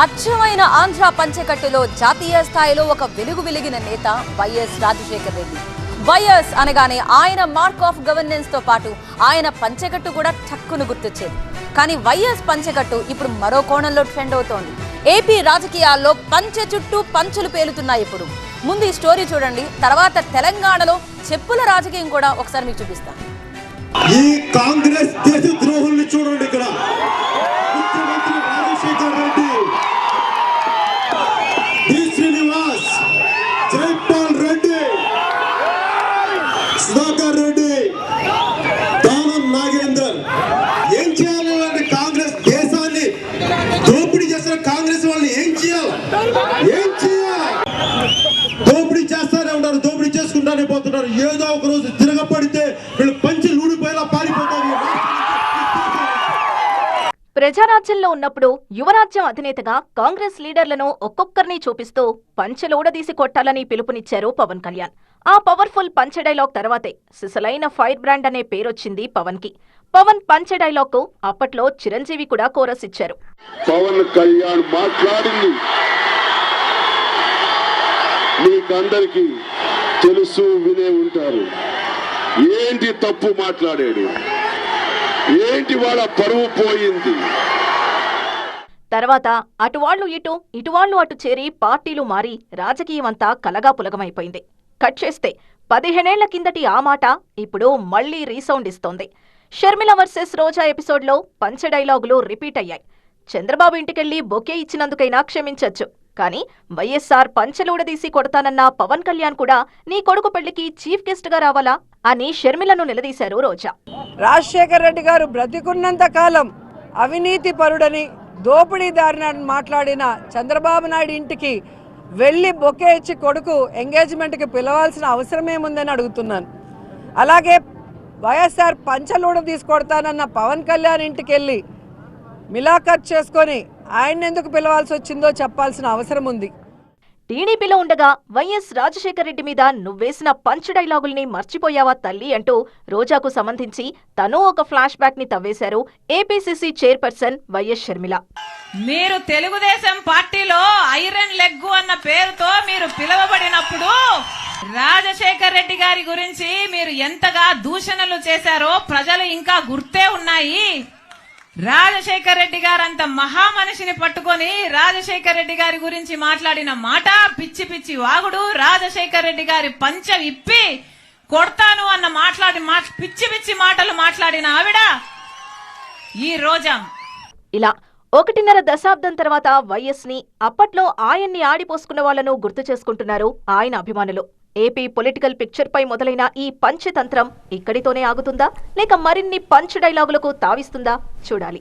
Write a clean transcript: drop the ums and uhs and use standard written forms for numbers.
అచ్చమైన ఆంధ్ర పంచెకట్టులో జాతీయ స్థాయిలో ఒక వెలుగు వెలిగిన నేత వైఎస్ రాజశేఖర్ రెడ్డి. వైఎస్ అనగానే ఆయన మార్క్ ఆఫ్ గవర్నెన్స్ తో పాటు ఆయన పంచెకట్టు కూడా టక్కును గుర్తొచ్చేది. కానీ వైఎస్ పంచెకట్టు ఇప్పుడు మరో కోణంలో ట్రెండ్ అవుతోంది. ఏపీ రాజకీయాల్లో పంచె చుట్టూ పంచులు పేలుతున్నాయి. ఇప్పుడు ముందు ఈ స్టోరీ చూడండి, తర్వాత తెలంగాణలో చెప్పుల రాజకీయం కూడా ఒకసారి మీకు చూపిస్తాను. ఈ కాంగ్రెస్ దేశద్రోహుల్ని చూడండి. ఇక్కడ ముఖ్యమంత్రి రాజశేఖర్ రెడ్డి, డి శ్రీనివాస్, జైపాల్ రెడ్డి, సుధాకర్ రెడ్డి, దానం నాగేందర్ ఏం చేయాలంటే కాంగ్రెస్ దేశాన్ని దోపిడీ చేసిన కాంగ్రెస్ వాళ్ళని ఏం చేయాలి? దోపిడీ చేస్తానే ఉన్నారు, దోపిడీ చేసుకుంటానే పోతున్నారు. ఏదో ఒక రోజు తిరగపడితే వీళ్ళు పంచి లూడిపోయేలా పారిపోతారు. ప్రజారాజ్యంలో ఉన్నప్పుడు యువరాజ్యం అధినేతగా కాంగ్రెస్ లీడర్లను ఒక్కొక్కరిని చూపిస్తూ పంచెలోడదీసి కొట్టాలని పిలుపునిచ్చారు పవన్ కళ్యాణ్. ఆ పవర్ఫుల్ పంచె డైలాగ్ తర్వాతే సిసలైన ఫైర్ బ్రాండ్ అనే పేరొచ్చింది పవన్ కి. పవన్ పంచె డైలాగ్ కు అప్పట్లో చిరంజీవి కూడా కోరస్ ఇచ్చారు. పవన్ కళ్యాణ్ మాట్లాడింది మీకందరికీ తెలుసు, వినే ఉంటారు. ఏంటి తప్పు మాట్లాడాడు, ఏంటి వాళ్ళ పరువు పోయింది. తర్వాత అటువాళ్లు ఇటువాళ్లు అటు చేరి పార్టీలు మారి రాజకీయమంతా కలగా పులగమైపోయింది. కట్ చేస్తే 15 ఏళ్ల కిందటి ఆ మాట ఇప్పుడు మళ్లీ రీసౌండ్ ఇస్తోంది. షర్మిల వర్సెస్ రోజా ఎపిసోడ్లో పంచె డైలాగులు రిపీట్ అయ్యాయి. చంద్రబాబు ఇంటికెళ్లి బొకే ఇచ్చినందుకైనా క్షమించొచ్చు, కానీ వైఎస్ఆర్ పంచెలూడదీసి కొడతానన్న పవన్ కళ్యాణ్ కూడా నీ కొడుకు పెళ్లికి చీఫ్ గెస్ట్ గా రావాలా అని షర్మిలను నిలదీశారు రోజా. రాజశేఖర్ రెడ్డి గారు బ్రతికున్నంత కాలం అవినీతి పరుడని, దోపిడీదారిని మాట్లాడిన చంద్రబాబు నాయుడు ఇంటికి వెళ్లి బొకే ఇచ్చి కొడుకు ఎంగేజ్మెంట్కి పిలవాల్సిన అవసరం ఏముందని అడుగుతున్నాను. అలాగే వైఎస్ఆర్ పంచెలూడ తీసుకొడతానన్న పవన్ కళ్యాణ్ ఇంటికి వెళ్ళి మిలాఖత్ చేసుకొని ఆయన ఎందుకు పిలవాల్సి వచ్చిందో చెప్పాల్సిన అవసరం ఉంది. టీడీపీలో ఉండగా వైఎస్ రాజశేఖర్ రెడ్డి మీద నువ్వేసిన పంచ్ డైలాగుల్ని మర్చిపోయావా తల్లి అంటూ రోజాకు సంబంధించి తను ఒక ఫ్లాష్ బ్యాక్ ని తవ్వేశారు ఏపీసీసీ చైర్పర్సన్ వైఎస్ షర్మిల. మీరు తెలుగుదేశం పార్టీలో ఐరన్ లెగ్ అన్న పేరుతో మీరు పిలువబడినప్పుడు రాజశేఖర్ రెడ్డి గారి గురించి మీరు ఎంతగా దూషణలు చేశారో ప్రజలు ఇంకా గుర్తే ఉన్నాయి. రాజశేఖర్ రెడ్డి గారంత మహామనిషిని పట్టుకొని రాజశేఖర్ రెడ్డి గారి గురించి మాట్లాడిన మాట పిచ్చి పిచ్చి వాగుడు, రాజశేఖర్ రెడ్డి గారి పంచ ఇప్పి కొడతాను అన్న పిచ్చి పిచ్చి మాటలు మాట్లాడిన ఆవిడ ఈ రోజా. ఇలా 1.5 దశాబ్దం తర్వాత వైఎస్ ని, అప్పట్లో ఆయన్ని ఆడిపోసుకున్న వాళ్లను గుర్తు చేసుకుంటున్నారు ఆయన అభిమానులు. ఏపీ పొలిటికల్ పిక్చర్ పై మొదలైన ఈ పంచ్ తంత్రం ఇక్కడితోనే ఆగుతుందా, లేక మరిన్ని పంచ్ డైలాగులకు తావిస్తుందా చూడాలి.